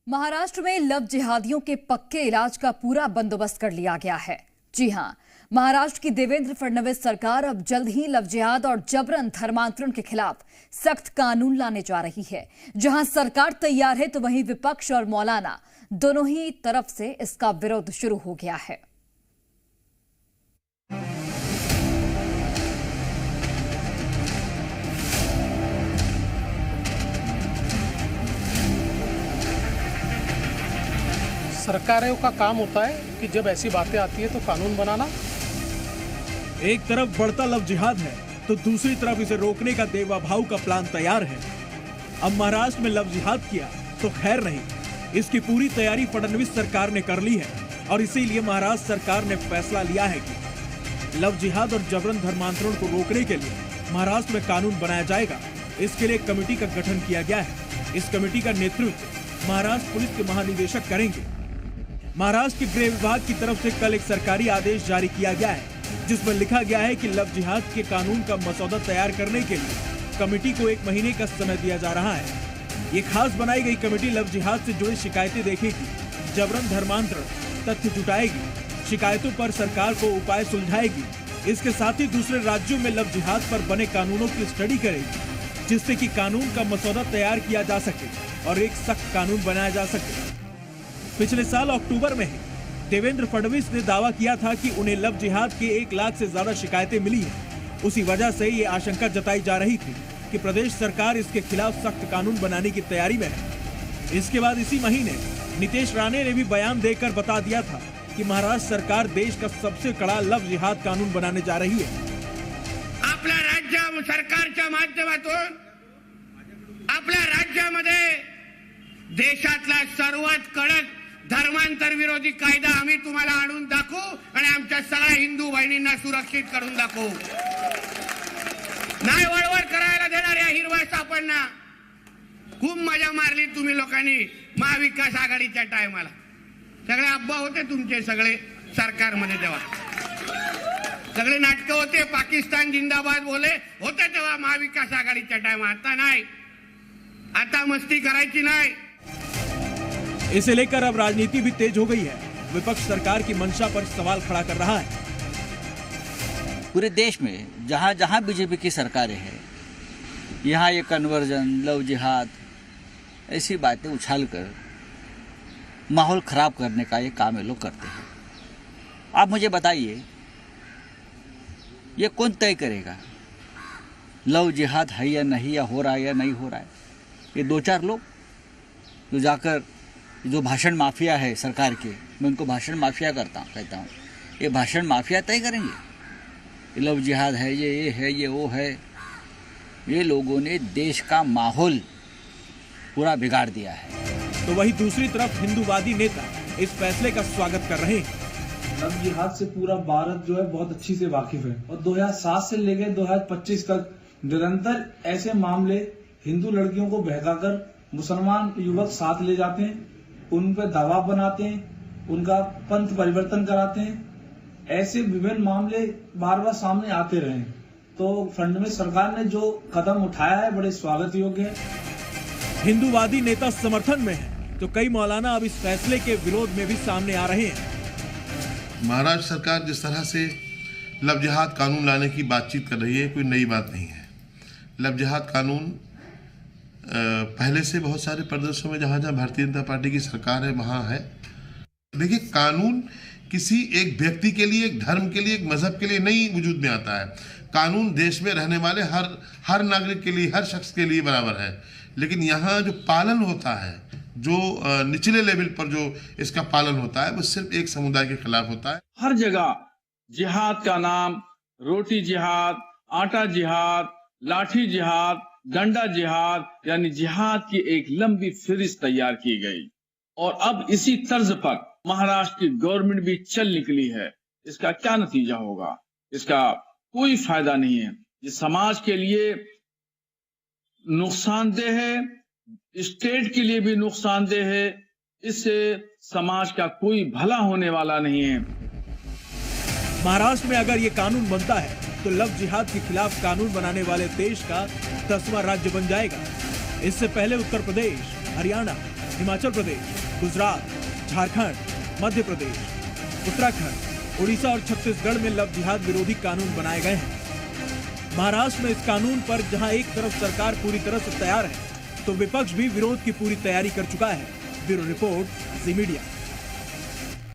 महाराष्ट्र में लव जिहादियों के पक्के इलाज का पूरा बंदोबस्त कर लिया गया है। जी हां, महाराष्ट्र की देवेंद्र फडणवीस सरकार अब जल्द ही लव जिहाद और जबरन धर्मांतरण के खिलाफ सख्त कानून लाने जा रही है। जहां सरकार तैयार है तो वहीं विपक्ष और मौलाना दोनों ही तरफ से इसका विरोध शुरू हो गया है। सरकारों का काम होता है कि जब ऐसी बातें आती है तो कानून बनाना। एक तरफ बढ़ता लव जिहाद है तो दूसरी तरफ इसे रोकने का देवा भाव का प्लान तैयार है। अब महाराष्ट्र में लव जिहाद किया तो खैर नहीं, इसकी पूरी तैयारी फडणवीस सरकार ने कर ली है और इसीलिए महाराष्ट्र सरकार ने फैसला लिया है कि लव जिहाद और जबरन धर्मांतरण को रोकने के लिए महाराष्ट्र में कानून बनाया जाएगा। इसके लिए एक कमेटी का गठन किया गया है। इस कमेटी का नेतृत्व महाराष्ट्र पुलिस के महानिदेशक करेंगे। महाराष्ट्र के गृह विभाग की तरफ से कल एक सरकारी आदेश जारी किया गया है जिसमें लिखा गया है कि लव जिहाद के कानून का मसौदा तैयार करने के लिए कमेटी को 1 महीने का समय दिया जा रहा है। ये खास बनाई गई कमेटी लव जिहाद से जुड़ी शिकायतें देखेगी, जबरन धर्मांतरण तथ्य जुटाएगी, शिकायतों पर सरकार को उपाय सुलझाएगी। इसके साथ ही दूसरे राज्यों में लव जिहाद पर बने कानूनों की स्टडी करेगी जिससे कि कानून का मसौदा तैयार किया जा सके और एक सख्त कानून बनाया जा सके। पिछले साल अक्टूबर में देवेंद्र फडणवीस ने दावा किया था कि उन्हें लव जिहाद के 1 लाख से ज्यादा शिकायतें मिली हैं। उसी वजह से ये आशंका जताई जा रही थी कि प्रदेश सरकार इसके खिलाफ सख्त कानून बनाने की तैयारी में है। इसके बाद इसी महीने नीतीश राणे ने भी बयान देकर बता दिया था कि महाराष्ट्र सरकार देश का सबसे कड़ा लव जिहाद कानून बनाने जा रही है। आपल्या राज्य सरकारच्या माध्यमातून आपल्या राज्यामध्ये देशातला सर्वात कडक धर्मांतर विरोधी कायदा आम्ही तुम्हाला आणून दाखवू आणि आमच्या सगळ्या हिंदू बहिणींना सुरक्षित करून दाखवू। नाही वळवळ करायला देणार या हिरव्या सापांना। खूप मजा मारली तुम्ही लोकांनी महाविकास आघाडीच्या टायमाला। सगळे अब्बा होते तुमचे सगळे सरकारमध्ये तेव्हा सगळे नाटक होते, पाकिस्तान जिंदाबाद बोले होते तेव्हा महाविकास आघाडीच्या टायमा। आता नाही, आता मस्ती करायची नाही। इसे लेकर अब राजनीति भी तेज हो गई है। विपक्ष सरकार की मंशा पर सवाल खड़ा कर रहा है। पूरे देश में जहां जहां बीजेपी की सरकारें हैं, यहाँ ये कन्वर्जन, लव जिहाद, ऐसी बातें उछालकर माहौल खराब करने का ये काम ये लोग करते हैं। आप मुझे बताइए, ये कौन तय करेगा लव जिहाद है या नहीं, या हो रहा है या नहीं हो रहा है? ये 2-4 लोग जो जाकर जो भाषण माफिया है सरकार के, मैं उनको भाषण माफिया कहता हूँ, ये भाषण माफिया तय करेंगे लव जिहाद है, ये है, ये वो है। ये लोगों ने देश का माहौल पूरा बिगाड़ दिया है। तो वहीं दूसरी तरफ हिंदूवादी नेता इस फैसले का स्वागत कर रहे हैं। लव जिहाद से पूरा भारत जो है बहुत अच्छी से वाकिफ है और 2007 से लेकर 2025 तक निरंतर ऐसे मामले हिंदू लड़कियों को बहकाकर मुसलमान युवक साथ ले जाते हैं, उन पर दबाव बनाते हैं, उनका पंथ परिवर्तन कराते हैं। ऐसे विभिन्न मामले बार बार सामने आते रहे। तो फडणवीस सरकार ने जो कदम उठाया है बड़े स्वागत योग्य है। हिंदूवादी नेता समर्थन में है तो कई मौलाना अब इस फैसले के विरोध में भी सामने आ रहे हैं। महाराष्ट्र सरकार जिस तरह से लव जिहाद कानून लाने की बातचीत कर रही है, कोई नई बात नहीं है। लव जिहाद कानून पहले से बहुत सारे प्रदेशों में जहाँ जहाँ भारतीय जनता पार्टी की सरकार है वहाँ है। देखिए, कानून किसी एक व्यक्ति के लिए, एक धर्म के लिए, एक मजहब के लिए नहीं वजूद में आता है। कानून देश में रहने वाले हर नागरिक के लिए, हर शख्स के लिए बराबर है। लेकिन यहाँ जो पालन होता है, जो निचले लेवल पर जो इसका पालन होता है, वो सिर्फ एक समुदाय के खिलाफ होता है। हर जगह जिहाद का नाम रोटी जिहाद, आटा जिहाद, लाठी जिहाद, डंडा जिहाद यानी जिहाद की एक लंबी फहरिस्त तैयार की गई और अब इसी तर्ज पर महाराष्ट्र की गवर्नमेंट भी चल निकली है। इसका क्या नतीजा होगा? इसका कोई फायदा नहीं है। ये समाज के लिए नुकसानदेह है, स्टेट के लिए भी नुकसानदेह है। इससे समाज का कोई भला होने वाला नहीं है। महाराष्ट्र में अगर ये कानून बनता है तो लव जिहाद के खिलाफ कानून बनाने वाले देश का 10वां राज्य बन जाएगा। इससे पहले उत्तर प्रदेश, हरियाणा, हिमाचल प्रदेश, गुजरात, झारखंड, मध्य प्रदेश, उत्तराखंड, उड़ीसा और छत्तीसगढ़ में लव जिहाद विरोधी कानून बनाए गए हैं। महाराष्ट्र में इस कानून पर जहां एक तरफ सरकार पूरी तरह से तैयार है, तो विपक्ष भी विरोध की पूरी तैयारी कर चुका है। ब्यूरो रिपोर्ट, जी मीडिया।